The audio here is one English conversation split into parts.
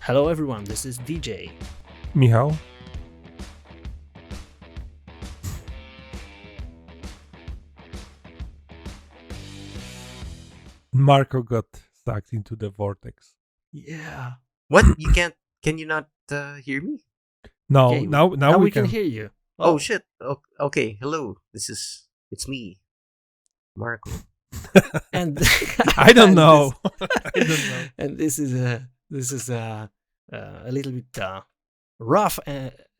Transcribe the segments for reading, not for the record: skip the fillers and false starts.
Hello everyone, this is DJ. Michał? Marco got sucked into the vortex. Yeah. What? Can you not hear me? No, Okay, now we can hear you. Oh shit. Okay. Hello. It's me, Marco. And I don't and know. this- I don't know. And this is a little bit rough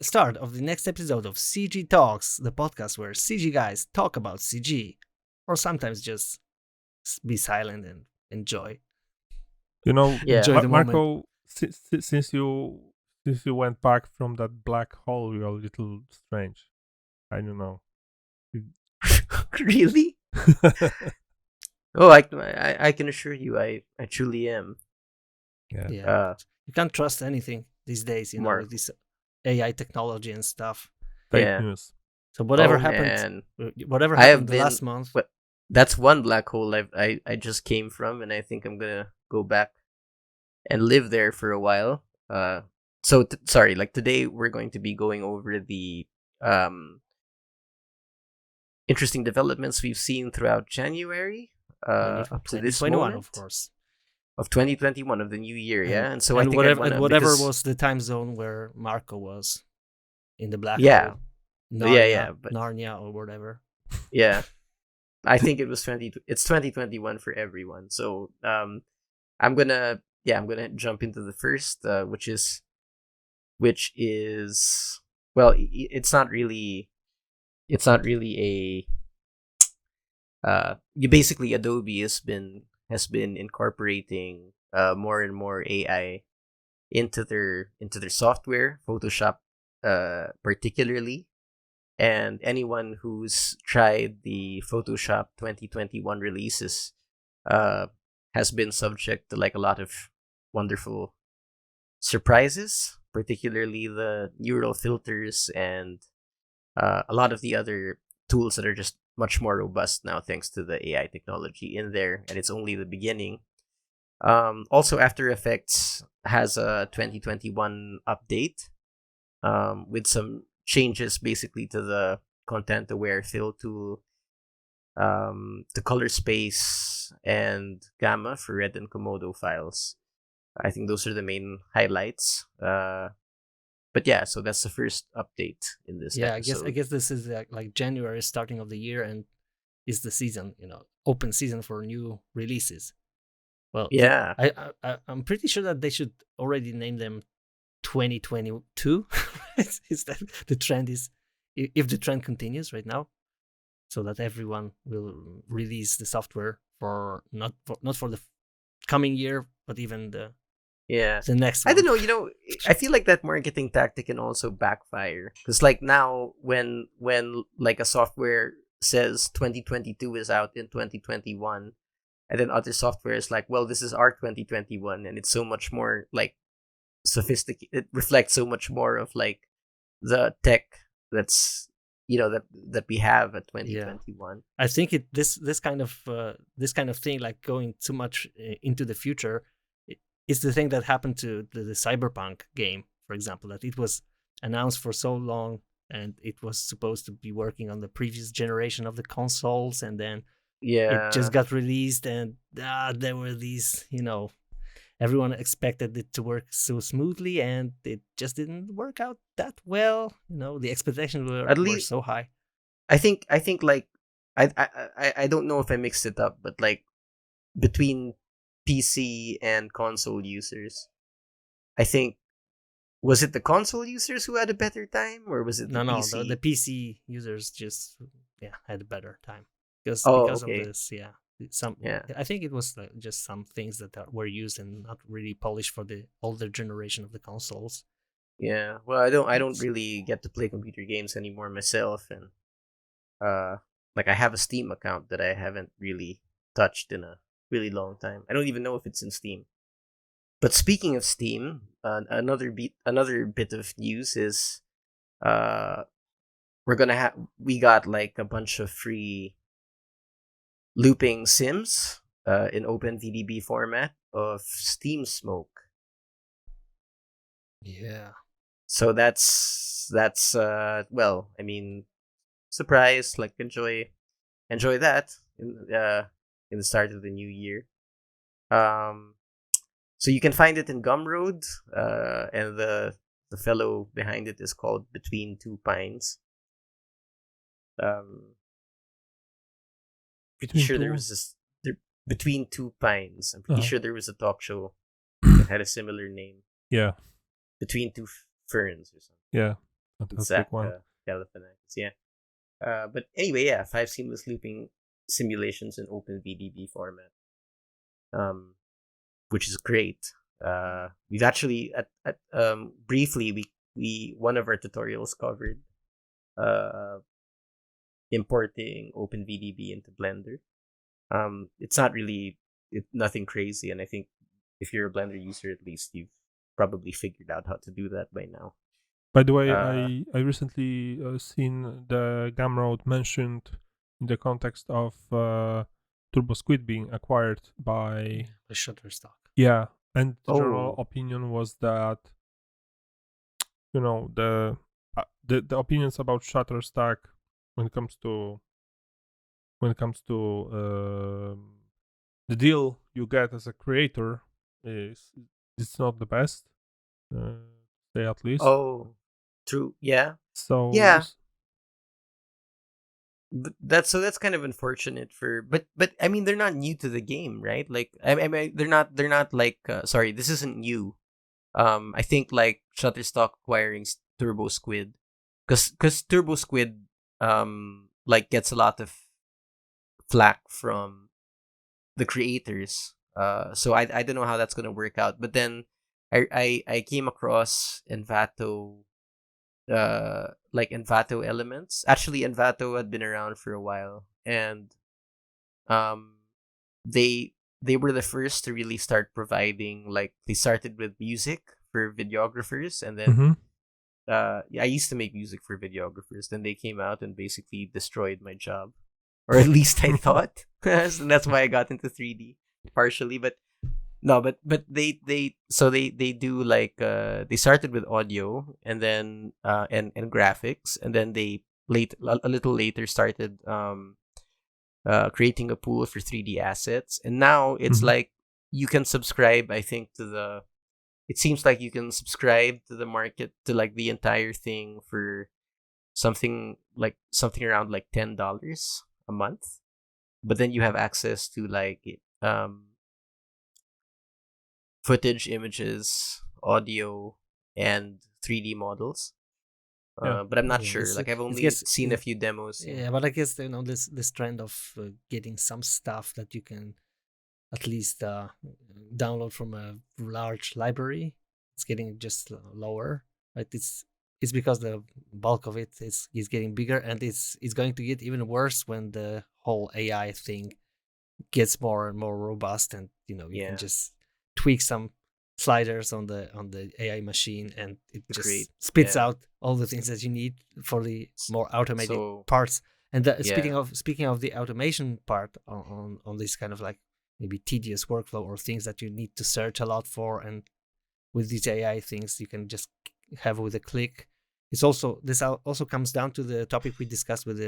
start of the next episode of CG Talks, the podcast where CG guys talk about CG, or sometimes just be silent and enjoy. You know, Yeah. Enjoy the moment. Marco, since you went back from that black hole, you're a little strange. I don't know. Really? Oh, I can assure you, I truly am. Yeah. Yeah, you can't trust anything these days, Mark. with this AI technology and stuff. Fake Yeah. news. So whatever Oh, happened, man. whatever I have happened the been- last month. What? That's one black hole I just came from, and I think I'm gonna go back and live there for a while. Sorry. Like today, we're going to be going over the interesting developments we've seen throughout January up to this 2021, moment of course. of 2021 of the new year. And- Yeah, and so I think whatever was the time zone where Marco was in the black Yeah. hole. Yeah, but- Narnia or whatever. Yeah, I think it was 2021 for everyone. So I'm gonna jump into the first, which is well, it's not really a you basically Adobe has been incorporating more and more AI into their software, Photoshop particularly. And anyone who's tried the Photoshop 2021 releases has been subject to like a lot of wonderful surprises, particularly the neural filters and a lot of the other tools that are just much more robust now thanks to the AI technology in there, and it's only the beginning. Also, After Effects has a 2021 update with some changes basically to the content aware fill tool, the color space, and gamma for red and Komodo files. I think those are the main highlights. But yeah, so that's the first update in this episode. I guess this is like January, starting of the year, and is the season, open season for new releases. Well, Yeah. I'm pretty sure that they should already name them 2022. Is that the trend? Is if the trend continues right now, so that everyone will release the software for not for the coming year, but even the next one. I don't know. I feel like that marketing tactic can also backfire because, like, now when like a software says 2022 is out in 2021, and then other software is like, well, this is our 2021, and it's so much more like sophisticated. It reflects so much more of like the tech that's that we have at 2021. I think this kind of thing, like going too much into the future, is the thing that happened to the Cyberpunk game, for example, that it was announced for so long and it was supposed to be working on the previous generation of the consoles, and then it just got released, and there were these, everyone expected it to work so smoothly, and it just didn't work out that well. The expectations were so high. I think like I don't know if I mixed it up, but like between PC and console users, I think, was it the console users who had a better time, or was it the PC? The PC users just had a better time because okay. of this. I think it was just some things that were used and not really polished for the older generation of the consoles. Yeah, well, I don't really get to play computer games anymore myself, and like I have a Steam account that I haven't really touched in a really long time. I don't even know if it's in Steam. But speaking of Steam, another bit of news is we got like a bunch of free looping sims in OpenVDB format of Steam Smoke. Yeah. So that's well, I mean, surprise, like enjoy that in the start of the new year. So you can find it in Gumroad, and the fellow behind it is called Between Two Pines. Pretty Between sure there two. was this there, Between Two Pines. I'm pretty Uh-huh. sure there was a talk show that had a similar name, Yeah, Between Two Ferns or something. yeah, It's fantastic Zach one. Galifianakis, yeah. But anyway, yeah, 5 seamless looping simulations in OpenVDB format, which is great. We've actually at briefly we one of our tutorials covered uh importing OpenVDB into Blender. It's not really nothing crazy, and I think if you're a Blender user, at least you've probably figured out how to do that by now. By the way, Uh, I recently seen the Gumroad mentioned in the context of Turbo Squid being acquired by The Shutterstock. yeah, and the general Oh. opinion was that the opinions about Shutterstock when it comes to the deal you get as a creator is it's not the best, say at least. Oh, true. Yeah. So Yeah. That's kind of unfortunate but I mean they're not new to the game, right? Like I mean they're not like sorry, this isn't new. I think like Shutterstock acquiring Turbo Squid, because Turbo Squid like gets a lot of flack from the creators. So I don't know how that's gonna work out. But then I came across Envato, like Envato elements. Actually, Envato had been around for a while, and um, they were the first to really start providing, like they started with music for videographers, and then mm-hmm. I used to make music for videographers. Then they came out and basically destroyed my job, or at least I thought. And that's why I got into 3D partially. But no, but they do like they started with audio, and then and graphics, and then they a little later started creating a pool for 3D assets, and now it's Mm-hmm. like you can subscribe. I think to the it seems like you can subscribe to the market, to like the entire thing for something around like $10 a month, but then you have access to like footage, images, audio, and 3D models. Yeah. But I'm not Yeah, sure. Like I've it only gets seen a few demos. Yeah. yeah, but I guess this trend of getting some stuff that you can at least download from a large library, it's getting just lower. Right? It's because the bulk of it is getting bigger, and it's going to get even worse when the whole AI thing gets more and more robust, and you can Yeah. just tweak some sliders on the AI machine, and it just Great. spits Yeah. out all the things that you need for the more automated So parts. And yeah. speaking of the automation part on this kind of like maybe tedious workflow or things that you need to search a lot for, and with these AI things you can just have with a click. This also comes down to the topic we discussed with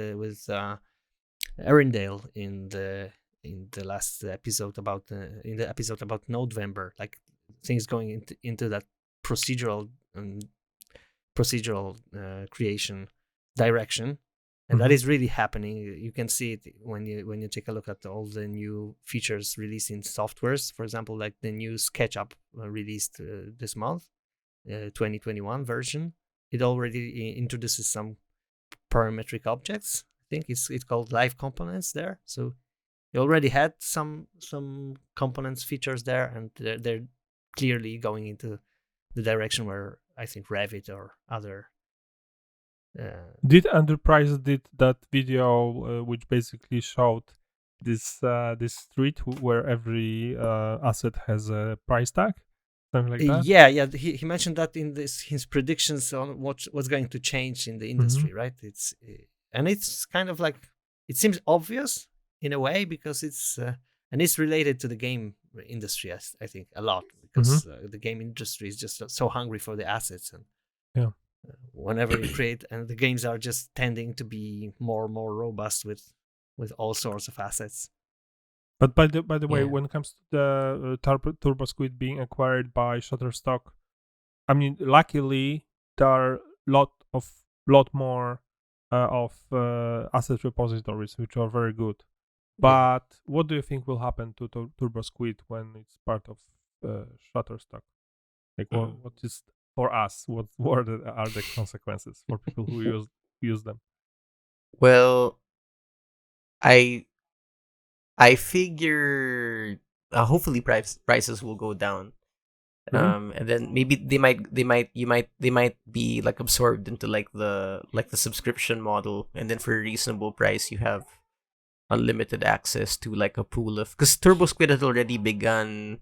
Arendelle in the last episode about in the episode about November, like things going into that procedural creation direction, and that Mm-hmm. is really happening. You can see it when you take a look at all the new features released in softwares. For example, like the new SketchUp released this month, 2021 version. It already introduces some parametric objects. I think it's called live components there. So you already had some components features there, and they're clearly going into the direction where I think Revit or other. Did Enterprise did that video which basically showed this street where every asset has a price tag, something like that? Yeah. He mentioned that in his predictions on what's going to change in the industry, right? And it's kind of like it seems obvious in a way because and it's related to the game industry, I think, a lot, because the game industry is just so hungry for the assets, and Yeah. Whenever you create, and the games are just tending to be more and more robust with all sorts of assets. But by the way, Yeah. when it comes to the Turbo Squid being acquired by Shutterstock, I mean, luckily there are lot more of asset repositories which are very good. But what do you think will happen to Turbo Squid when it's part of Shutterstock? Like, what is for us? What are the consequences for people who use them? Well, I figure hopefully prices will go down. Really? And then maybe they might be like absorbed into like the subscription model, and then for a reasonable price you have unlimited access to like a pool of, because Turbo Squid has already begun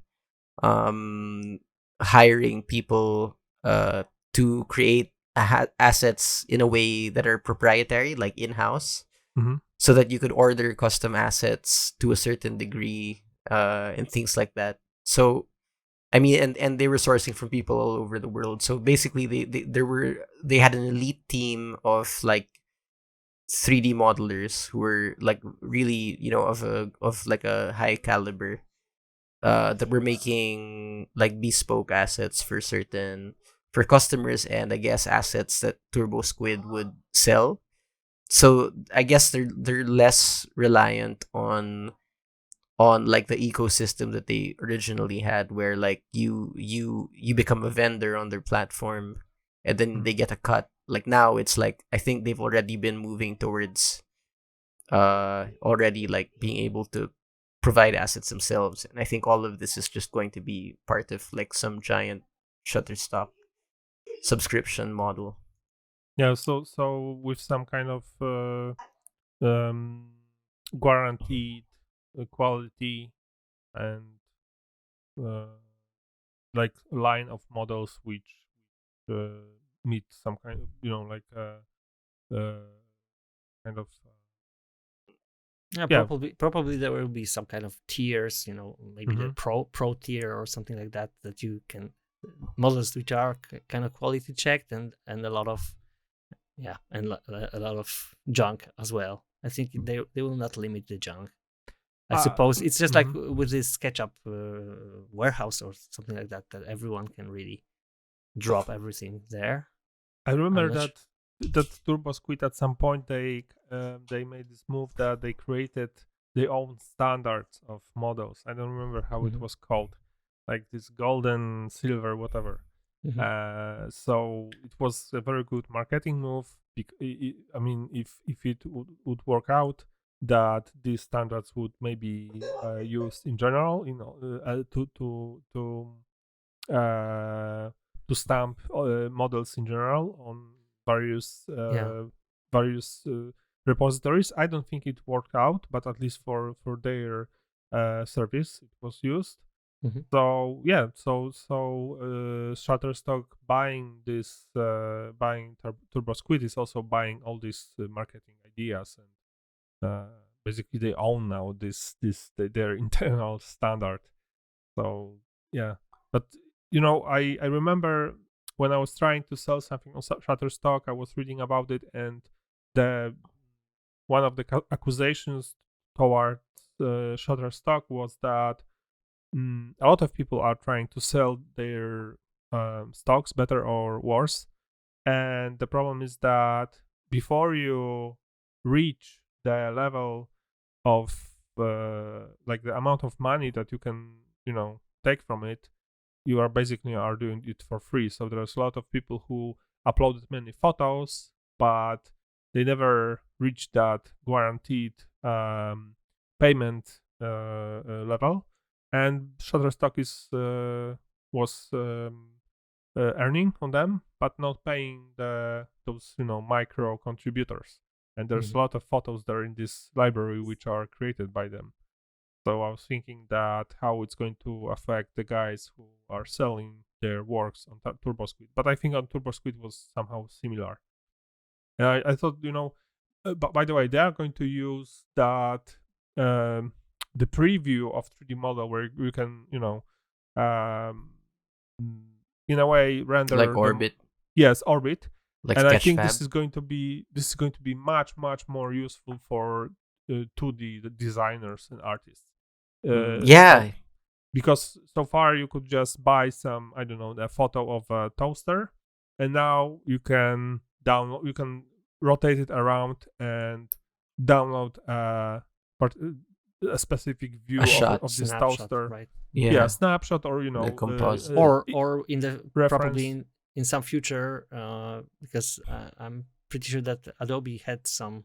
hiring people to create assets in a way that are proprietary, like in-house, so that you could order custom assets to a certain degree, and things like that. So I mean, and they were sourcing from people all over the world. So basically, they had an elite team of like 3D modelers who were like really, of like a high caliber, that were making like bespoke assets for customers, and I guess assets that Turbo Squid would sell. So I guess they're less reliant on like the ecosystem that they originally had, where like you become a vendor on their platform, and then they get a cut. Like now it's like, I think they've already been moving towards already like being able to provide assets themselves, and I think all of this is just going to be part of like some giant Shutterstock subscription model. Yeah. So with some kind of guaranteed quality and like line of models which meet some kind of, like kind of Yeah, yeah. probably there will be some kind of tiers, maybe the pro tier or something like that, that you can models which are kind of quality checked, and a lot of a lot of junk as well. I think they will not limit the junk. I suppose it's just like with this SketchUp warehouse or something like that, that everyone can really drop everything there. I remember that Turbo Squid at some point they made this move that they created their own standards of models. I don't remember how it was called, like this golden, silver, whatever. So it was a very good marketing move. I mean, if it would work out, that these standards would maybe used in general, to stamp models in general on various repositories. I don't think it worked out, but at least for their service, it was used. So yeah, so Shutterstock buying this, buying Turbo Squid is also buying all these marketing ideas, and basically they own now their internal standard. So yeah, but I remember when I was trying to sell something on Shutterstock, I was reading about it, and the one of the accusations towards Shutterstock was that a lot of people are trying to sell their stocks, better or worse, and the problem is that before you reach the level of like the amount of money that you can take from it, you are basically doing it for free. So there's a lot of people who uploaded many photos, but they never reached that guaranteed payment level, and Shutterstock was earning on them, but not paying those micro contributors. And there's a lot of photos there in this library which are created by them. So I was thinking that how it's going to affect the guys who are selling their works on Turbo Squid. But I think on Turbo Squid was somehow similar. And I thought, but by the way, they are going to use that the preview of 3D model where you can, in a way render Like Orbit. Yes, Orbit. Like and I think Sketchfab. this is going to be much more useful for 2D designers and artists. Yeah. Because so far you could just buy some, I don't know, a photo of a toaster, and now you can rotate it around and download a specific view of this toaster. Right? Yeah, snapshot, or composite. or in the reference. probably in some future, because I'm pretty sure that Adobe had some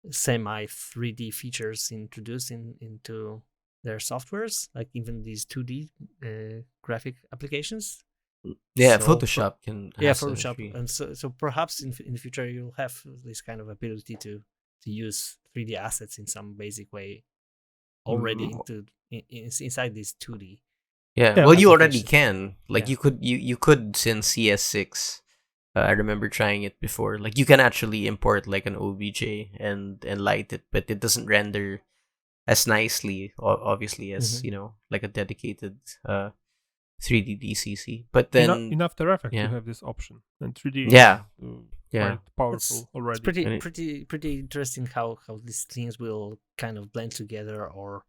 semi 3D features introduced into their softwares, like even these 2D graphic applications. Yeah, Photoshop can. Photoshop, and so perhaps in the future you'll have this kind of ability to use 3D assets in some basic way already inside this 2D. Yeah, well, you already can. Like you could since CS6. I remember trying it before. Like you can actually import like an OBJ and light it, but it doesn't render as nicely, obviously, as like a dedicated 3D DCC. But then in After Effects you have this option, and 3D quite powerful already. It's pretty interesting how these things will kind of blend together or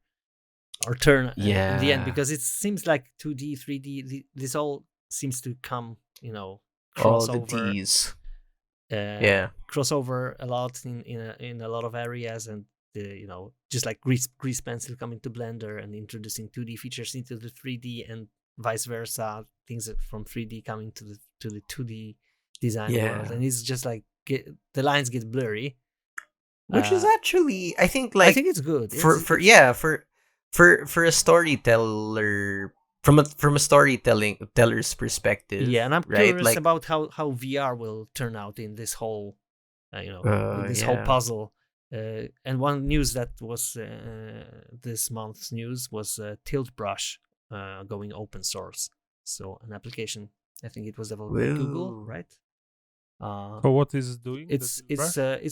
turn in the end, because it seems like 2D, 3D, this all seems to come, crossover. Crossover a lot in a lot of areas, and just like grease pencil coming to Blender and introducing 2D features into the 3D, and vice versa, things from 3D coming to the 2D design world, and it's just like the lines get blurry, which is actually I think it's good for a storyteller, from a storyteller's perspective. Yeah, and I'm curious about how VR will turn out in this whole whole puzzle. And one news that was this month's news was Tilt Brush going open source. So an application, I think it was developed by Google, right? So what is it doing? It's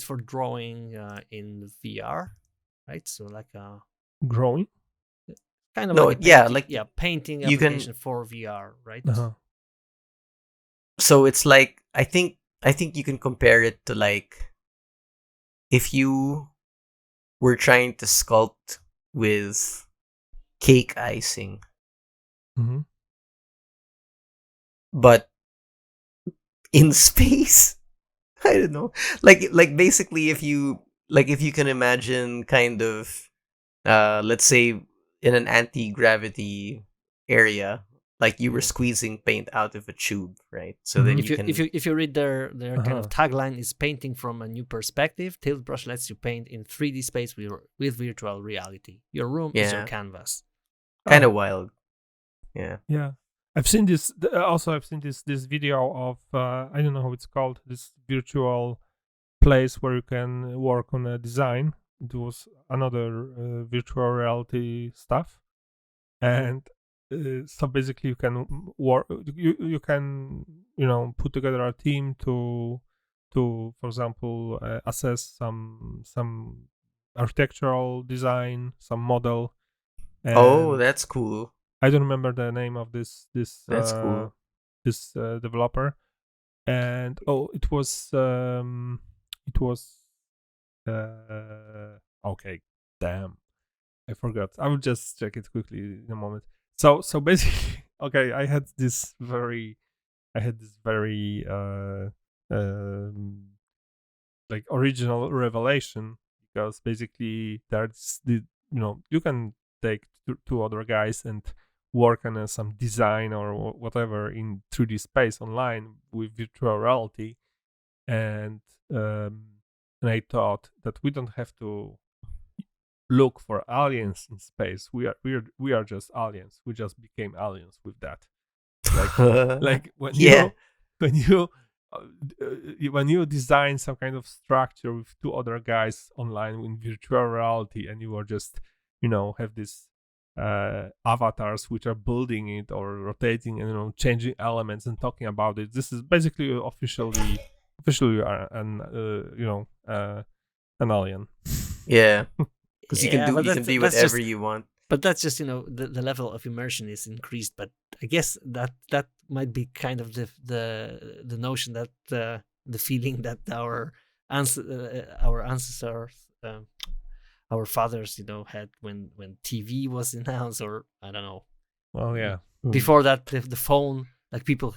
for drawing in VR, right? So like drawing. Kind of painting application for VR, right? So it's like I think you can compare it to like if you were trying to sculpt with cake icing, but in space. I don't know, like basically if you can imagine kind of let's say in an anti-gravity area, like you were squeezing paint out of a tube, right? So then if you read their kind of tagline is painting from a new perspective, Tilt Brush lets you paint in 3D space with virtual reality. Your room is your canvas. Kind of wild. Yeah. I've seen this. Also, I've seen this video of I don't know how it's called. This virtual place where you can work on a design. It was another virtual reality stuff, and so basically you can work. You can put together a team to for example assess some architectural design, some model. Oh, that's cool. I don't remember the name of this. That's cool. This developer, and it was okay, damn, I forgot. I will just check it quickly in a moment. So basically, okay, I had this very like original revelation, because basically there's you can take two other guys and work on some design or whatever in 3D space online with virtual reality, and I thought that we don't have to look for aliens in space. We are just aliens. We just became aliens with that. Like when you design some kind of structure with two other guys online in virtual reality, and you are just have this avatars which are building it or rotating and changing elements and talking about it. This is basically officially an alien. Yeah. because Yeah, but you can be whatever you want. But that's just the level of immersion is increased. But I guess that might be kind of the notion that the feeling that our ancestors, our fathers, had when TV was announced, or I don't know. Oh yeah. Before that, the phone, like people,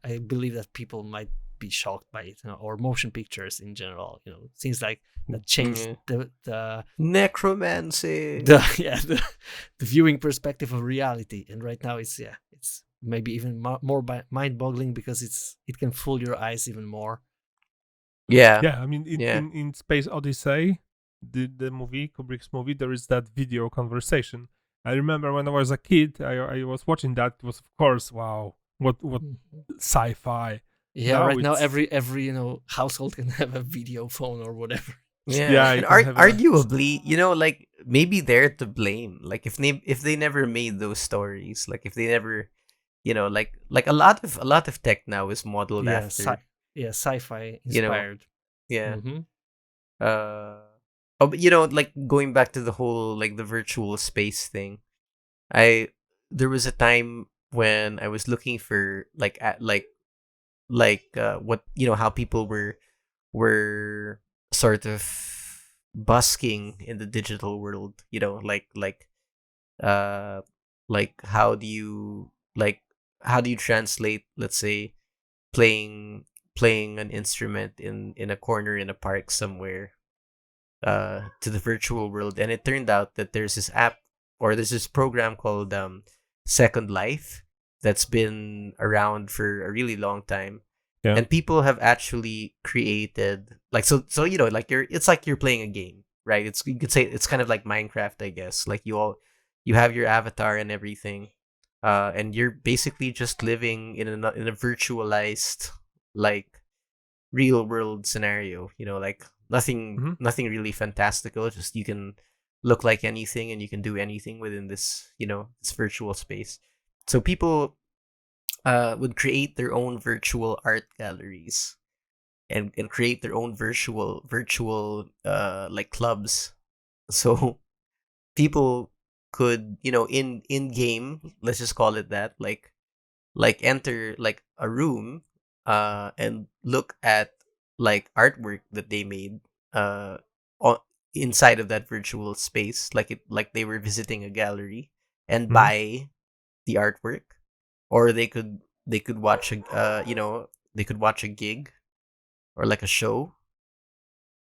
I believe that people might be shocked by it, or motion pictures in general. Things like that changed the necromancy. the viewing perspective of reality. And right now, it's maybe even more mind-boggling because it can fool your eyes even more. Yeah. I mean, in Space Odyssey, the movie, Kubrick's movie, there is that video conversation. I remember when I was a kid, I was watching that. It was, of course, wow, what sci-fi. Yeah, right now every household can have a video phone or whatever. Yeah, and arguably, like maybe they're to blame. Like if they never made those stories, like if they never, like a lot of tech now is modeled after sci-fi inspired. Yeah. But like going back to the whole like the virtual space thing, there was a time when I was looking for what how people were sort of busking in the digital world, how do you translate, let's say, playing an instrument in a corner in a park somewhere to the virtual world. And it turned out that there's this app, or there's this program called Second Life that's been around for a really long time. Yeah. And people have actually created like it's like you're playing a game, right? You could say it's kind of like Minecraft, I guess. Like you have your avatar and everything, and you're basically just living in a virtualized like real world scenario. Like nothing really fantastical. Just you can look like anything and you can do anything within this this virtual space. So people would create their own virtual art galleries and create their own virtual like clubs. So people could in game, let's just call it that, like enter like a room and look at like artwork that they made inside of that virtual space, like they were visiting a gallery, and buy the artwork. Or they could watch they could watch a gig or like a show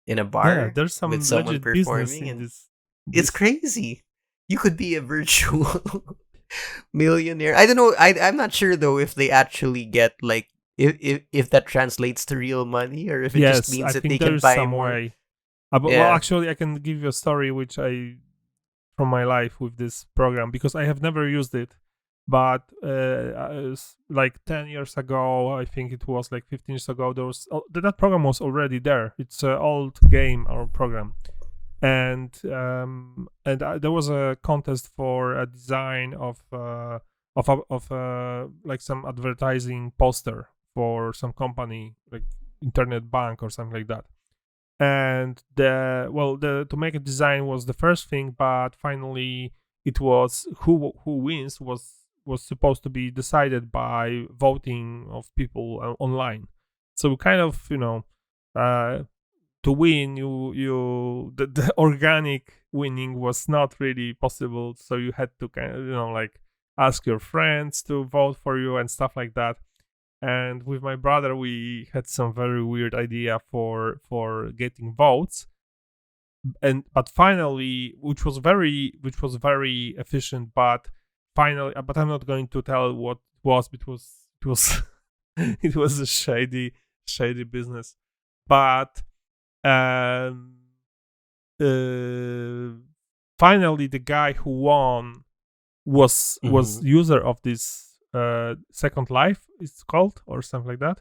in a bar there's some with someone performing, and it's crazy. You could be a virtual millionaire. I don't know. I'm not sure though if they actually get like if that translates to real money, or if it just means that they can buy more. Way. Well, actually, I can give you a story which from my life with this program, because I have never used it. But like 10 years ago, I think it was like 15 years ago, that program was already there. It's an old game or program. And there was a contest for a design of like some advertising poster for some company, like internet bank or something like that. And to make a design was the first thing, but finally it was who wins was supposed to be decided by voting of people online. So kind of to win, the organic winning was not really possible. So you had to kind of like ask your friends to vote for you and stuff like that. And with my brother, we had some very weird idea for getting votes. But finally, which was very efficient, but finally, but I'm not going to tell what it was, because it was it was a shady business. But finally, the guy who won was user of this Second Life, it's called, or something like that,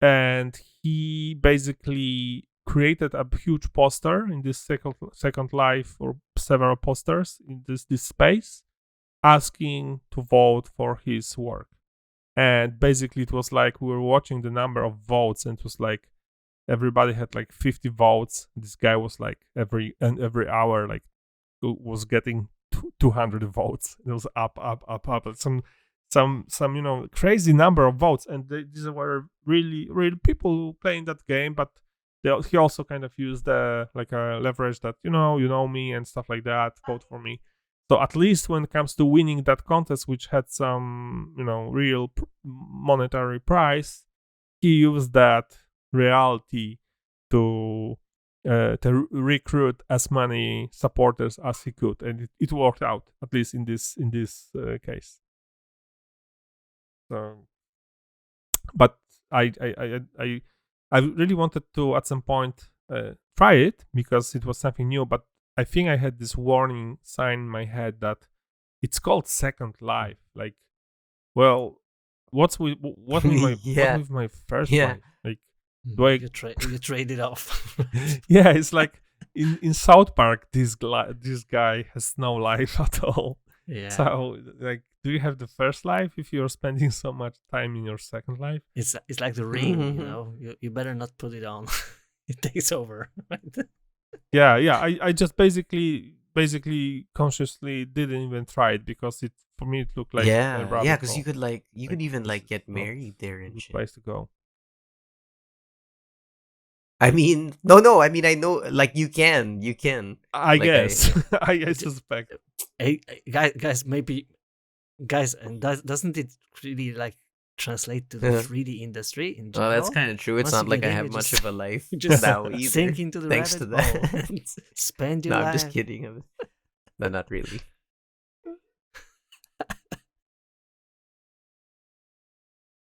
and he basically created a huge poster in this Second Life, or several posters in this space, asking to vote for his work. And basically it was like we were watching the number of votes, and it was like everybody had like 50 votes. This guy was like every hour like was getting 200 votes. It was up. Some crazy number of votes, and these were really people playing that game. But he also kind of used like a leverage that you know me and stuff like that. Vote for me. So at least when it comes to winning that contest, which had some real monetary prize, he used that reality to recruit as many supporters as he could, and it worked out, at least in this case. So, but I really wanted to at some point try it because it was something new. But I think I had this warning sign in my head that it's called Second Life. Like, well, what with my first life? Like, do I you trade it off? Yeah, it's like in South Park, this guy has no life at all. Yeah. So, like, do you have the first life if you're spending so much time in your second life? It's like the ring, you better not put it on. It takes over. Yeah. I just basically consciously didn't even try it because for me it looked like because you could even get married there and shit. Place to go. I mean, no. I mean, I know, like, you can. I guess. I suspect. Hey, guys, and doesn't it really like translate to the 3D industry in general? Well, that's kind of true. It's not like I have much of a life just now either. Sink into the thanks to rabbit that. hole. Spend your life. I'm just kidding. No, not really.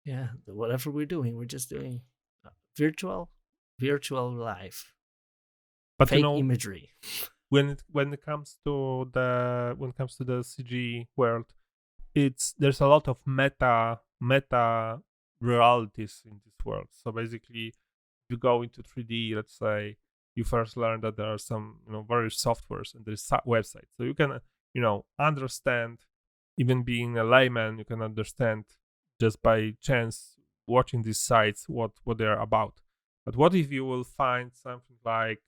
Yeah, whatever we're doing, we're just doing virtual life. But fake imagery. When it comes to the CG world, there's a lot of meta realities in this world. So basically, you go into 3D, let's say you first learn that there are some various softwares and there's websites, so you can understand, even being a layman, you can understand just by chance watching these sites what they're about. But what if you will find something like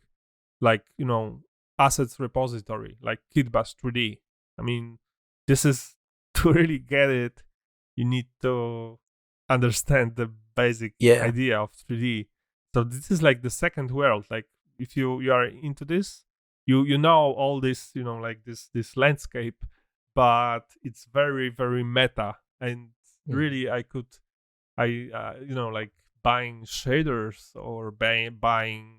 assets repository, like Kitbash 3D? I mean, this is to really get it, you need to understand the basic idea of 3D. So this is like the second world. Like, if you are into this, you know all this, like this landscape, but it's very, very meta. And really, like buying shaders or buying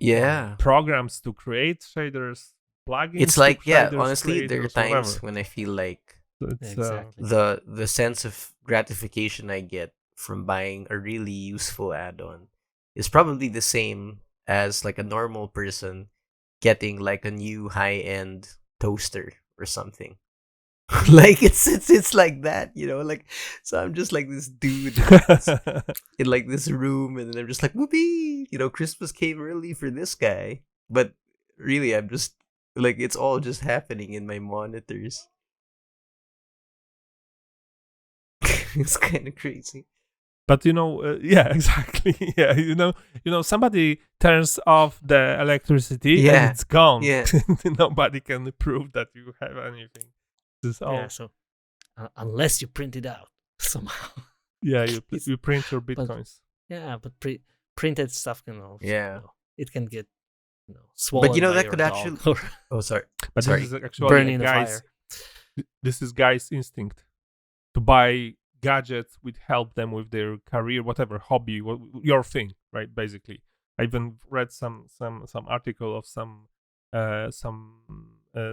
programs to create shaders, plugins. It's like, shaders, honestly, there are times when I feel like exactly. The sense of gratification I get from buying a really useful add-on is probably the same as like a normal person getting like a new high-end toaster or something. Like it's like that, like, so I'm just like this dude in like this room, and then I'm just like, whoopee, Christmas came early for this guy. But really, I'm just like, it's all just happening in my monitors. It's kind of crazy. But yeah, exactly. Yeah, somebody turns off the electricity and it's gone. Yeah. Nobody can prove that you have anything. Yeah, so unless you print it out somehow. Yeah, you print your bitcoins. But printed stuff can also. It can get swollen. But that could actually. Oh, sorry. But sorry. This is actually burning the fire. This is guys' instinct to buy gadgets which help them with their career, whatever hobby, your thing, right? Basically, I even read some article of some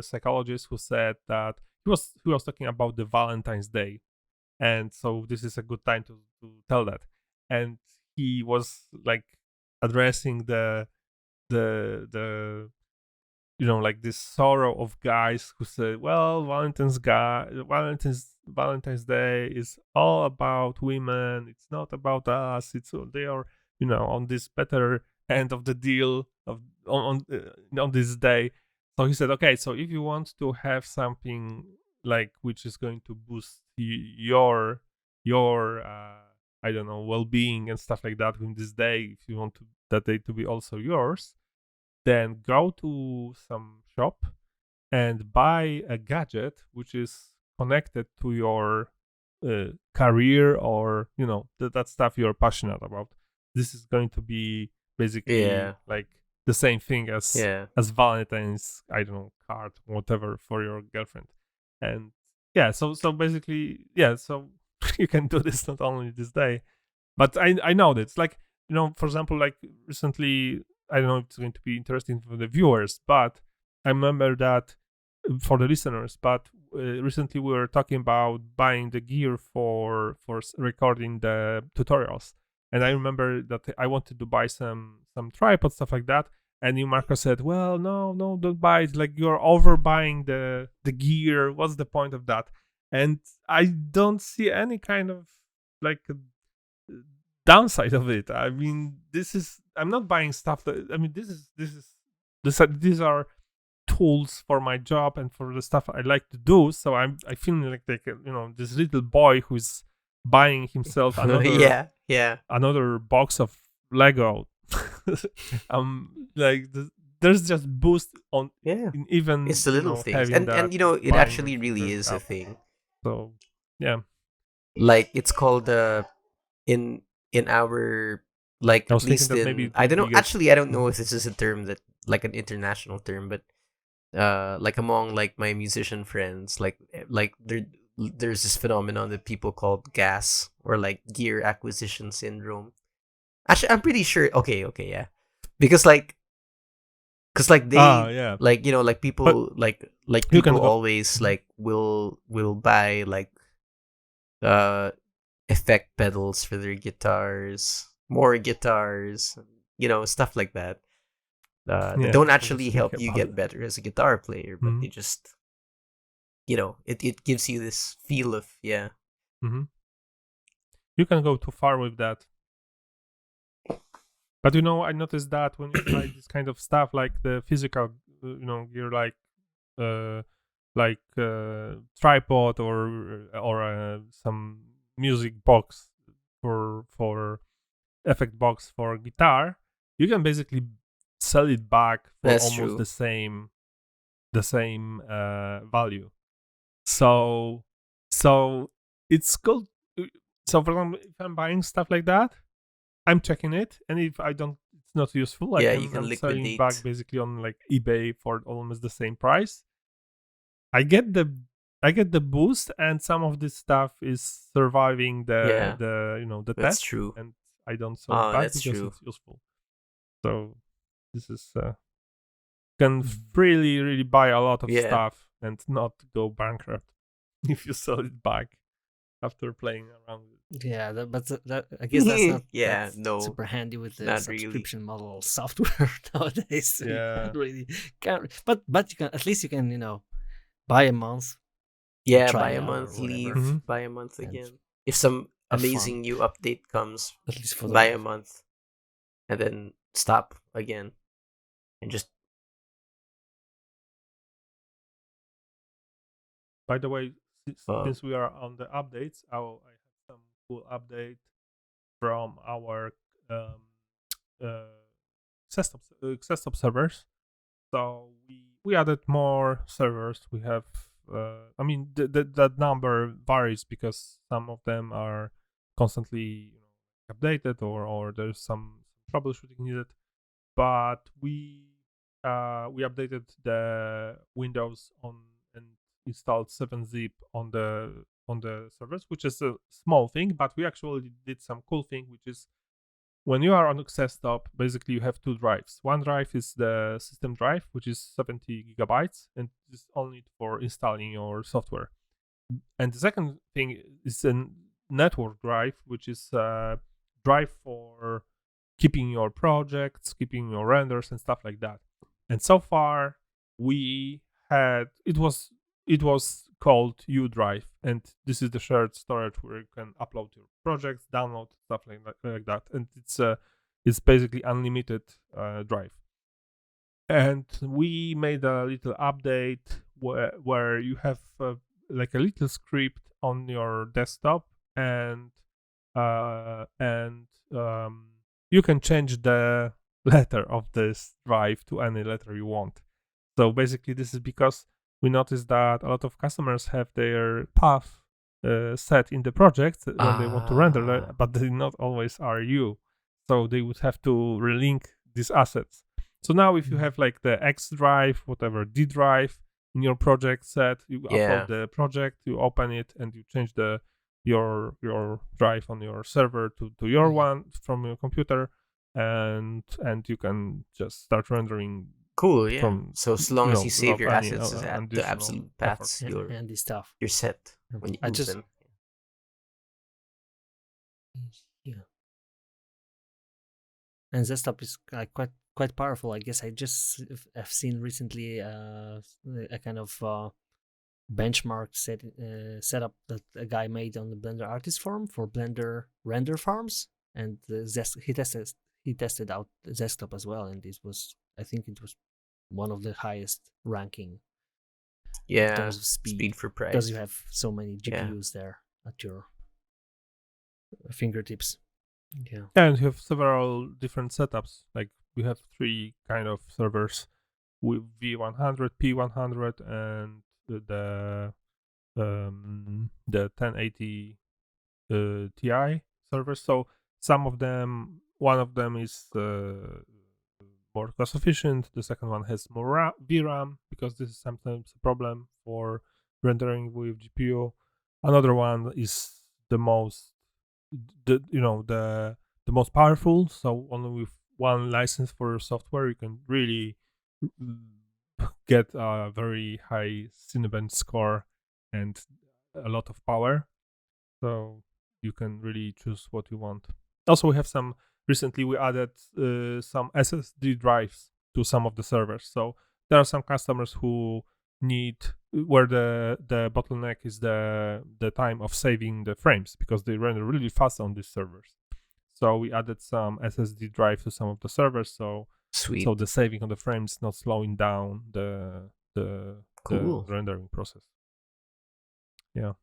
psychologist who said that he was talking about the Valentine's Day, and so this is a good time to tell that. And he was like addressing the like this sorrow of guys who say, well, Valentine's Day is all about women. It's not about us. They are on this better end of the deal on this day. So he said, okay, so if you want to have something like which is going to boost your I don't know, well-being and stuff like that in this day, if you want that day to be also yours, then go to some shop and buy a gadget which is connected to your career, or that stuff you're passionate about. This is going to be basically like the same thing as Valentine's, I don't know, card, whatever, for your girlfriend. And so basically, so you can do this not only this day, but I know that it's like, for example, like recently, I don't know if it's going to be interesting for the viewers, but I remember that for the listeners, but recently we were talking about buying the gear for recording the tutorials, and I remember that I wanted to buy some tripod, stuff like that, and you, Marco, said, well, no, don't buy it, like you're overbuying the gear, what's the point of that? And I don't see any kind of like downside of it. I mean, I'm not buying stuff that, I mean, these are tools for my job and for the stuff I like to do. So I feel like this little boy who's buying himself another another box of Lego. Like there's just boost on in even it's the little things, and it actually really is a thing. So like it's called in our, like, at least in, I don't know, actually I don't know if this is a term that, like, an international term, but like among like my musician friends, like there's this phenomenon that people call GAS, or like gear acquisition syndrome. Actually, I'm pretty sure. Okay, yeah, because they like like people, but like people always like will buy like effect pedals for their guitars, more guitars, stuff like that. They don't actually help you get better as a guitar player, but they just, it gives you this feel of, You can go too far with that. But I noticed that when you buy this kind of stuff, like the physical, gear, like tripod or some music box for effect box for guitar, you can basically sell it back for almost the same value. So it's cool. So for example, if I'm buying stuff like that, I'm checking it, and if it's not useful, you can I'm liquidate. selling back basically on like eBay for almost the same price. I get the boost, and some of this stuff is surviving the That's test. True. And I don't sell it back because true. It's useful. So this is can really, really buy a lot of stuff and not go bankrupt if you sell it back after playing around with it. Yeah, but I guess that's not super handy with the subscription model software nowadays. So you can't, but you can, at least you can, buy a month. Buy a month, leave, buy a month again. If some amazing new update comes, at least for buy a month, and then stop again, and just. By the way, since we are on the updates, I have some cool update from our Xestop servers. So we added more servers. We have, I mean, that number varies because some of them are constantly updated, or there's some troubleshooting needed. But we updated the Windows on and installed 7-zip on the servers, which is a small thing, but we actually did some cool thing, which is when you are on Xestop, basically you have two drives. One drive is the system drive, which is 70 gigabytes, and is only for installing your software. And the second thing is a network drive, which is a drive for keeping your projects, keeping your renders and stuff like that. And so far we had, it was called U drive, and this is the shared storage where you can upload your projects, download stuff like that, and it's basically unlimited drive. And we made a little update where you have like a little script on your desktop, and you can change the letter of this drive to any letter you want. So basically, this is because we noticed that a lot of customers have their path set in the project when they want to render, but they not always are you. So they would have to relink these assets. So now if you have like the X drive, whatever, D drive in your project set, you upload the project, you open it, and you change your drive on your server to your one from your computer, and you can just start rendering. Cool, yeah. From, so as long as you save your any, assets at the absolute paths, and this stuff, you're set when you move them. Yeah. And Zestop is quite powerful. I guess I've seen recently a kind of benchmark setup that a guy made on the Blender Artist Forum for Blender render farms, and he tested out Zestop as well, and I think it was one of the highest ranking. In terms of speed for price, because you have so many GPUs there at your fingertips. Yeah, and you have several different setups. Like we have 3 kind of servers with V100, P100, and the 1080 Ti servers. So one of them is more cost efficient. The second one has more VRAM, because this is sometimes a problem for rendering with GPU. Another one is the most powerful. So only with one license for your software, you can really get a very high Cinebench score and a lot of power. So you can really choose what you want. Also, we have recently we added some SSD drives to some of the servers. So there are some customers who need, where the bottleneck is the time of saving the frames, because they render really fast on these servers. So we added some SSD drive to some of the servers. So Sweet. So the saving of the frames not slowing down the rendering process. Yeah.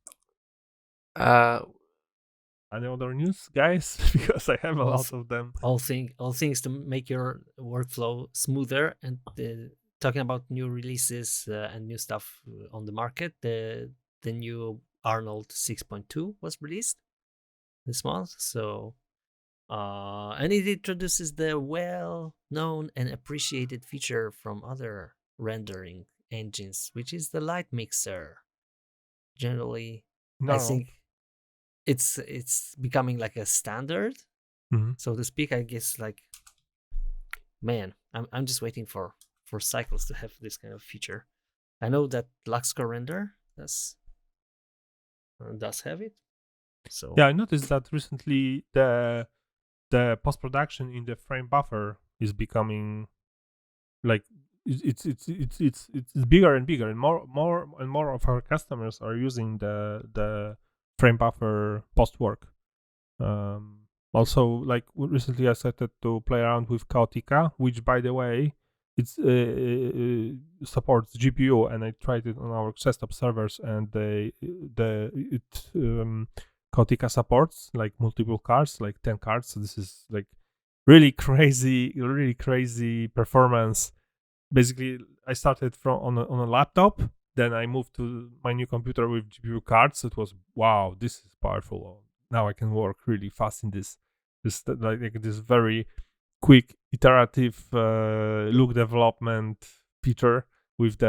Any other news, guys? Because I have a lot of them. All things to make your workflow smoother. And talking about new releases and new stuff on the market, the new Arnold 6.2 was released this month. So, and it introduces the well-known and appreciated feature from other rendering engines, which is the light mixer. Generally, I think it's becoming like a standard, so to speak. I guess, like, man, I'm just waiting for Cycles to have this kind of feature. I know that LuxCore Render does have it. So yeah, I noticed that recently the post-production in the frame buffer is becoming like it's bigger and bigger, and more and more of our customers are using the frame buffer post work. Also, like recently I started to play around with Chaotica, which, by the way, it supports GPU, and I tried it on our Zestop servers, and Chaotica supports like multiple cards, like 10 cards. So this is like really crazy performance. Basically, I started on a laptop, then I moved to my new computer with GPU cards. It was, wow, this is powerful. Now I can work really fast in this very quick iterative look development feature with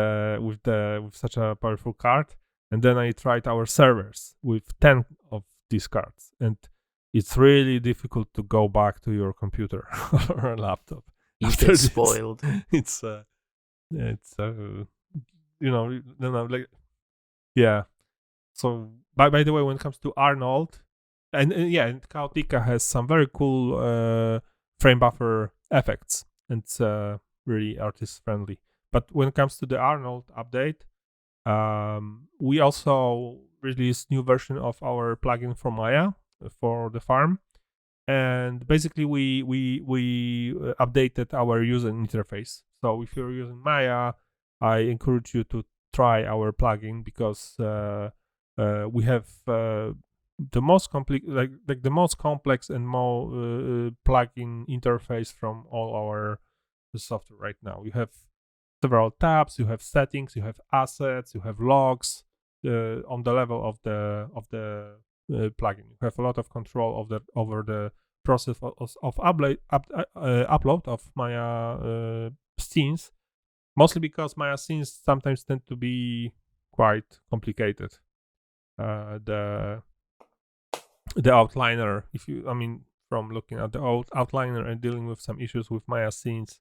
such a powerful card. And then I tried our servers with 10 of these cards, and it's really difficult to go back to your computer or a laptop. You get spoiled. It's yeah. So by the way, when it comes to Arnold, and Chaotica has some very cool frame buffer effects, and it's really artist friendly. But when it comes to the Arnold update, we also released new version of our plugin for Maya for the farm, and basically we updated our user interface. So if you're using Maya, I encourage you to try our plugin, because we have the most the most complex and more plugin interface from all our software right now. You have several tabs. You have settings, you have assets, you have logs on the level of the plugin. You have a lot of control over the process of upload of Maya scenes. Mostly because Maya scenes sometimes tend to be quite complicated. The outliner, from looking at the outliner and dealing with some issues with Maya scenes,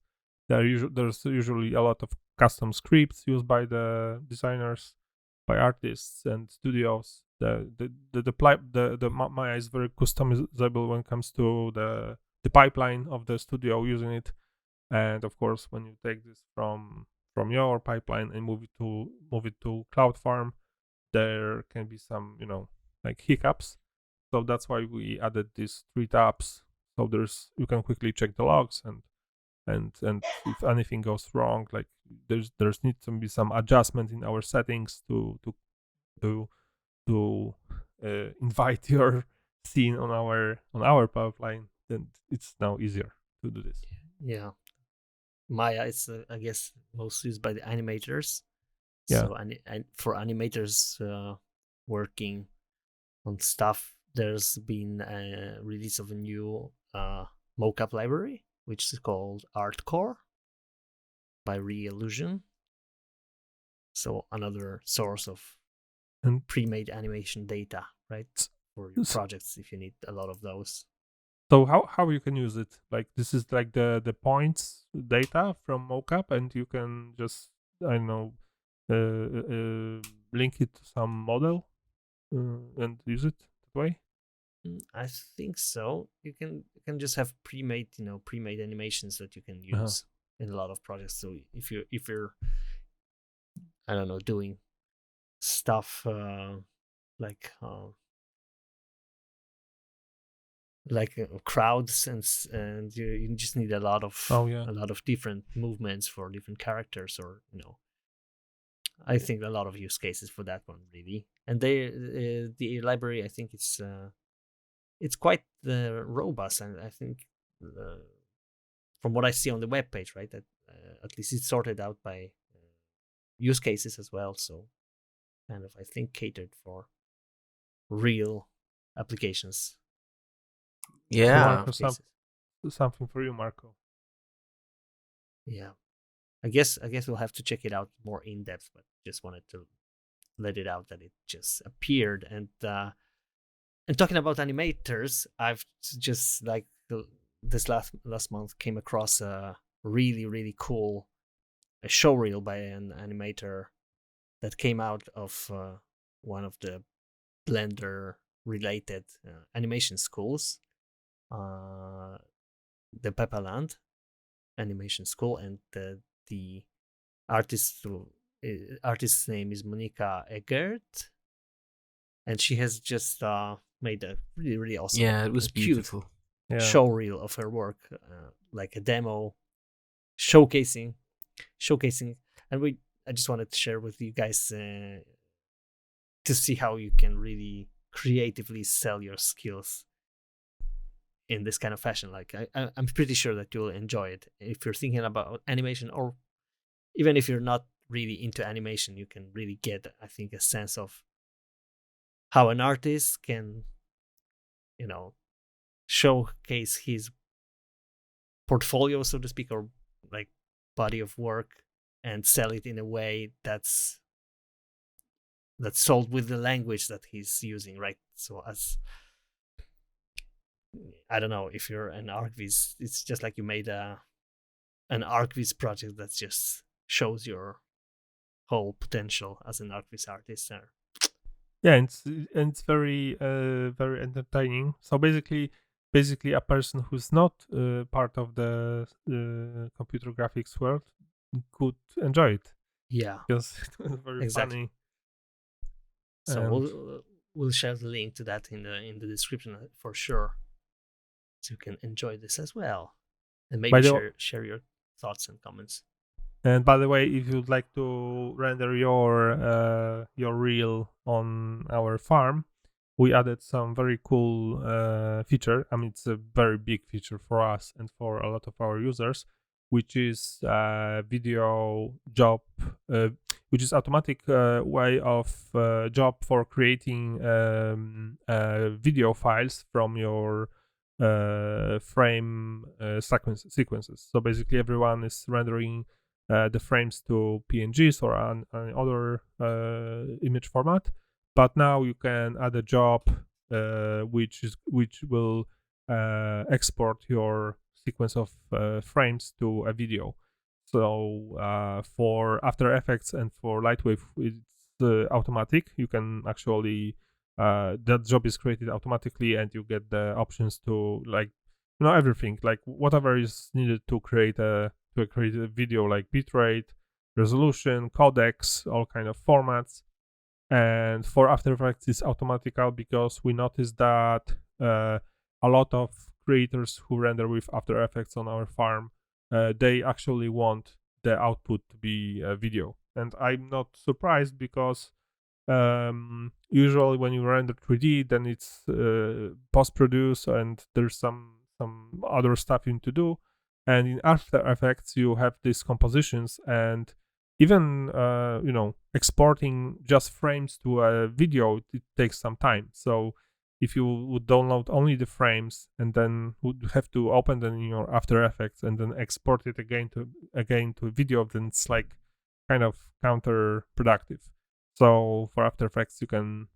there's usually a lot of custom scripts used by the designers, by artists and studios. The Maya is very customizable when it comes to the pipeline of the studio using it. And of course, when you take this from your pipeline and move it to Cloud Farm, there can be some like hiccups. So that's why we added these 3 tabs. So you can quickly check the logs and if anything goes wrong, like there's needs to be some adjustment in our settings to invite your scene on our pipeline, then it's now easier to do this. Yeah. Maya is, I guess, most used by the animators. Yeah. So, and for animators working on stuff, there's been a release of a new mocap library, which is called Artcore by Re-Illusion. So another source of pre-made animation data, right, for your projects if you need a lot of those. So how you can use it? Like this is like the points data from mocap, and you can just link it to some model and use it that way. I think so. You can just have pre-made animations that you can use in a lot of projects. So if you're I don't know, doing stuff like crowds and you just need a lot of different movements for different characters, or I think a lot of use cases for that one really. And the library, I think it's quite robust, and I think from what I see on the webpage, right, that at least it's sorted out by use cases as well, so kind of I think catered for real applications. Yeah. Something for you, Marco. Yeah. I guess we'll have to check it out more in depth, but just wanted to let it out that it just appeared. And talking about animators, I've just this last month came across a really, really cool showreel by an animator that came out of one of the Blender related animation schools, the Pepperland Animation School, and the artist's name is Monika Egert, and she has just made a really, really awesome, it was beautiful, showreel of her work, like a demo showcasing, and I just wanted to share with you guys to see how you can really creatively sell your skills in this kind of fashion. Like I'm pretty sure that you'll enjoy it if you're thinking about animation, or even if you're not really into animation. You can really get, I think, a sense of how an artist can, showcase his portfolio, so to speak, or like body of work, and sell it in a way that's sold with the language that he's using, right? So as I don't know, if you're an ArcViz, it's just like you made an ArcViz project that just shows your whole potential as an ArcViz artist. Yeah, it's very very entertaining. So basically a person who's not part of the computer graphics world could enjoy it. Yeah, because it's very funny. So we'll share the link to that in the description for sure, so you can enjoy this as well, and maybe share your thoughts and comments. And by the way, if you'd like to render your reel on our farm, we added some very cool feature. I mean, it's a very big feature for us and for a lot of our users. which is video job, which is automatic way of job for creating video files from your frame sequences. So basically, everyone is rendering the frames to PNGs or other image format. But now you can add a job which will export your sequence of frames to a video. So for After Effects and for Lightwave, it's automatic. You can actually that job is created automatically, and you get the options to everything, like whatever is needed to create a video, like bitrate, resolution, codecs, all kind of formats. And for After Effects, it's automatical because we noticed that a lot of creators who render with After Effects on our farm, they actually want the output to be a video. And I'm not surprised because usually when you render 3D, then it's post-produce and there's some other stuff you need to do. And in After Effects, you have these compositions, and even exporting just frames to a video, it takes some time. So if you would download only the frames and then would have to open them in your After Effects and then export it again to a video, then it's like kind of counterproductive. So for After Effects, you can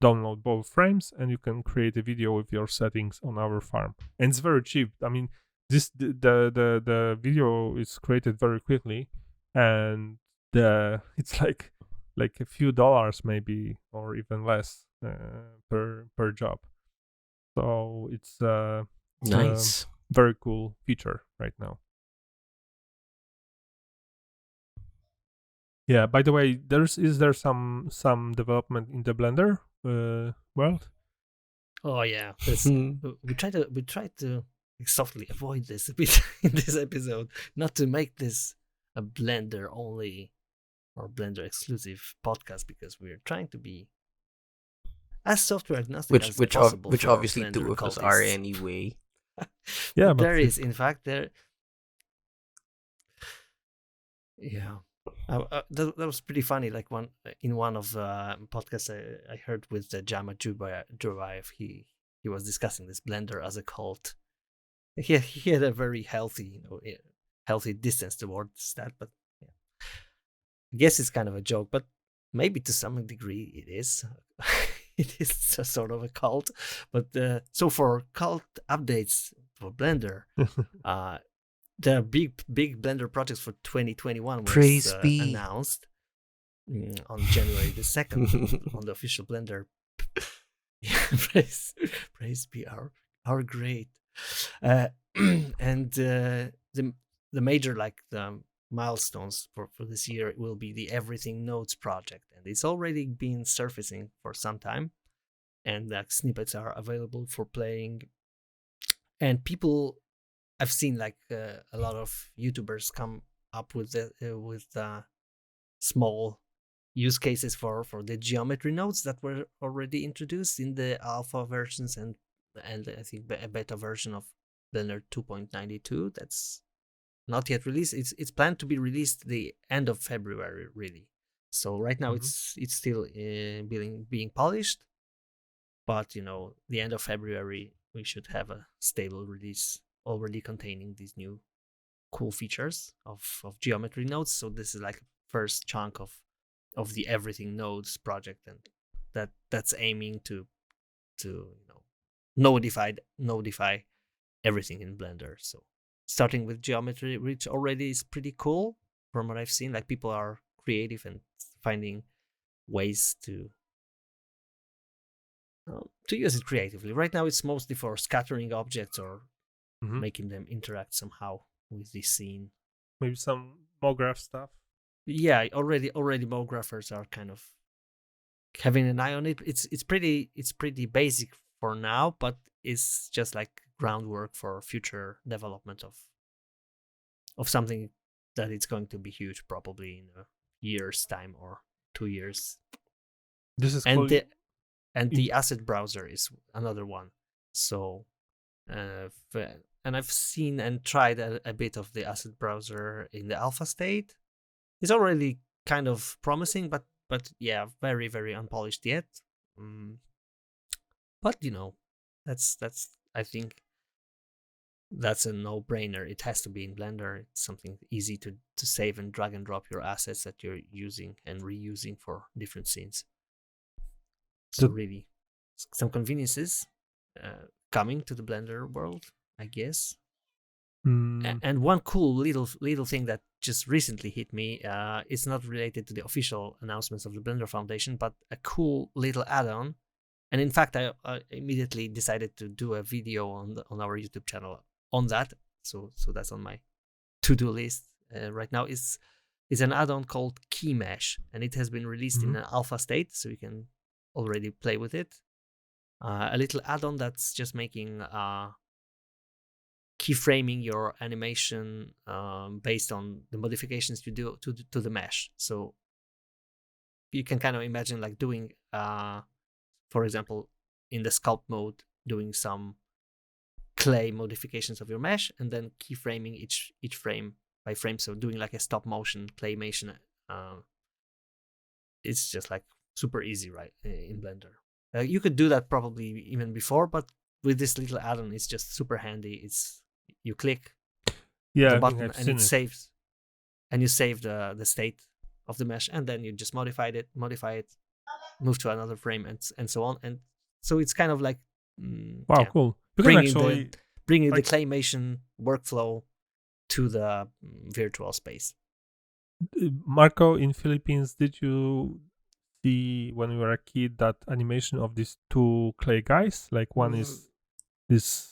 download both frames and you can create a video with your settings on our farm, and it's very cheap. I mean, the video is created very quickly, and it's like a few dollars maybe, or even less per job. So it's Nice. a very cool feature right now. Yeah. By the way, is there some development in the Blender world? Oh yeah, we try to softly avoid this a bit in this episode, not to make this a Blender only or Blender exclusive podcast, because we're trying to be as software agnostic as possible. Which for obviously Blender two of us cultists. are anyway. Yeah, there is, in fact, there. Yeah, that was pretty funny. Like in one of the podcasts I heard with Jama Jubayev, he was discussing this Blender as a cult. He had a very healthy healthy distance towards that, but yeah. I guess it's kind of a joke, but maybe to some degree it is. It is a sort of a cult. But so for cult updates for Blender, the big Blender projects for 2021 was announced on January the 2nd on the official Blender. praise be our great. And the major, like, the milestones for this year will be the Everything Nodes project, and it's already been surfacing for some time, and snippets are available for playing. And people, I've seen like a lot of YouTubers come up with small use cases for the geometry nodes that were already introduced in the alpha versions and I think a beta version of Blender 2.92 that's not yet released. It's planned to be released the end of February, really. So right now it's still being polished, but the end of February we should have a stable release already containing these new cool features of geometry nodes. So this is like first chunk of the Everything Nodes project, and that's aiming to nodify everything in Blender. So starting with geometry, which already is pretty cool from what I've seen. Like, people are creative and finding ways to use it creatively. Right now it's mostly for scattering objects or making them interact somehow with the scene. Maybe some MoGraph stuff. Yeah, already MoGraphers are kind of having an eye on it. It's pretty basic for now, but it's just like groundwork for future development of something that it's going to be huge, probably in a year's time or 2 years. This is the asset browser is another one. So and I've seen and tried a bit of the asset browser in the alpha state. It's already kind of promising, but yeah, very, very unpolished yet. But that's I think that's a no-brainer. It has to be in Blender. It's something easy to save and drag and drop your assets that you're using and reusing for different scenes. So really, some conveniences coming to the Blender world, I guess. And one cool little thing that just recently hit me, it's not related to the official announcements of the Blender Foundation, but a cool little add-on. And in fact, I immediately decided to do a video on our YouTube channel on that. So that's on my to-do list right now. It's an add-on called Key Mesh, and it has been released in an alpha state, so you can already play with it. A little add-on that's just making keyframing your animation based on the modifications you do to the mesh. So you can kind of imagine like doing, for example, in the sculpt mode, doing some clay modifications of your mesh, and then keyframing each frame by frame. So doing like a stop motion claymation. It's just like super easy, right, in Blender. You could do that probably even before, but with this little add-on, it's just super handy. You click the button and it saves, and you save the state of the mesh, and then you just modify it, move to another frame, and so on. And so it's kind of like cool. You bringing the claymation workflow to the virtual space. Marco, in Philippines, did you see when you were a kid that animation of these two clay guys? Like one is this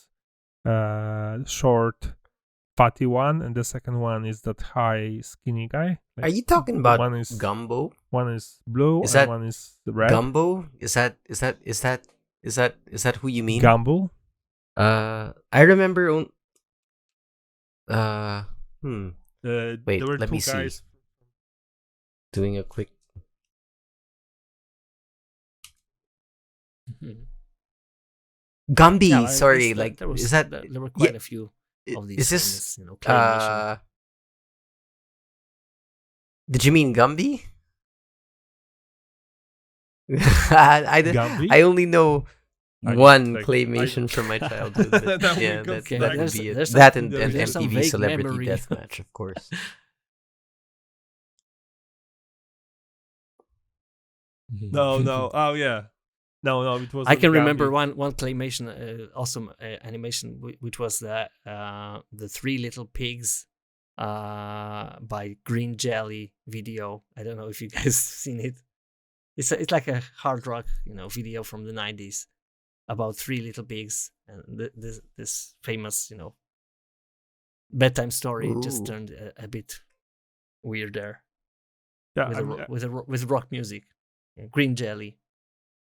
short fatty one, and the second one is that high skinny guy. Are you talking about Gumbo? One is blue and one is red. Gumbo? Is that who you mean? Gumbo? I remember Wait, there were let two me guys. see. Doing a quick Gumby, Yeah, sorry, there were quite a few of these. Is this claymation. Did you mean Gumby? I only know one claymation from my childhood. But that would be it. That and MTV Celebrity Deathmatch, of course. No. Oh yeah. No. It was. I can remember one claymation, awesome animation, which was the Three Little Pigs, by Green Jelly video. I don't know if you guys seen it. It's like a hard rock, video from the 90s about three little pigs, and this famous, bedtime story just turned a bit weird there. Yeah, with rock music. Green Jelly,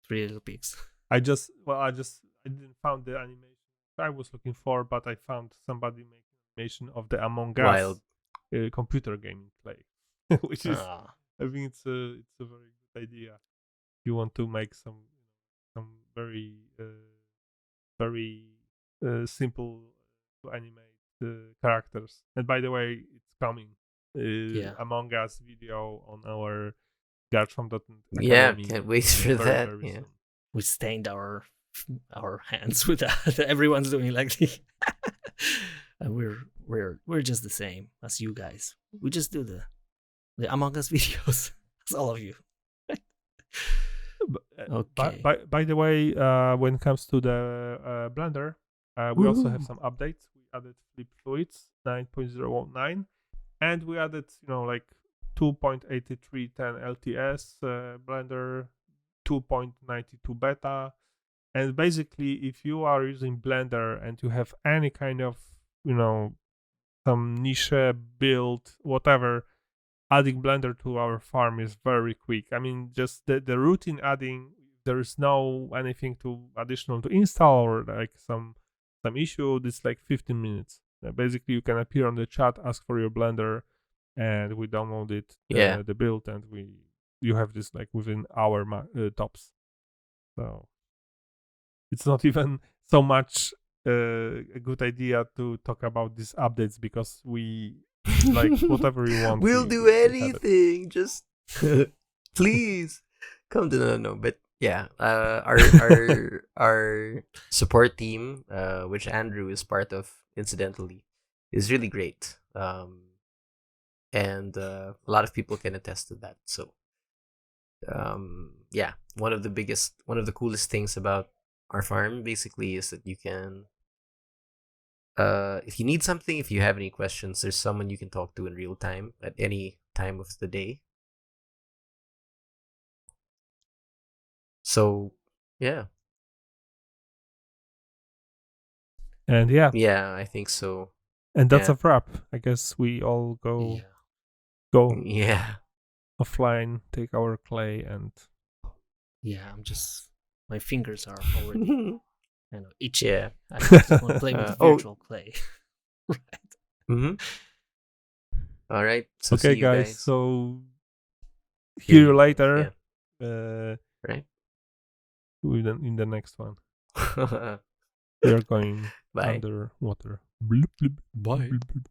Three Little Pigs. I didn't find the animation I was looking for, but I found somebody making animation of the Among Us computer game play, which is I think it's a very good idea. If you want to make some very simple to animate characters. And by the way, it's coming. Among Us video on our Garchomp.net. Yeah, can't wait for that. Very soon. We stained our hands with that. Everyone's doing like this. And we're just the same as you guys. We just do the Among Us videos. That's all of you. Okay. By the way, when it comes to the Blender, we also have some updates. We added Flip Fluids 9.019, and we added 2.8310 LTS, Blender 2.92 beta. And basically, if you are using Blender and you have any kind of some niche build, whatever, adding Blender to our farm is very quick. I mean, just the routine adding, there is no anything additional to install or like some issue. It's like 15 minutes. Basically, you can appear on the chat, ask for your Blender, and we download it, the build, and you have this like within our tops. So it's not even so much a good idea to talk about these updates because we like whatever you want. We'll do we have it. anything. Just please come to no. But yeah, our support team, which Andrew is part of, incidentally, is really great. And a lot of people can attest to that. So, yeah, one of the coolest things about our farm basically is that you can, if you need something, if you have any questions, there's someone you can talk to in real time at any time of the day. So, yeah. And yeah, I think so. and that's Yeah. a wrap. I guess we all go Yeah. offline, take our clay, and Yeah, my fingers are already itchy. Yeah. I just want to play with virtual clay. Right. Mm-hmm. All right. So okay, see you guys. So hear you later. Right. In the next one. We are going Bye. underwater. Bloop, bloop, Bye. bloop, bloop.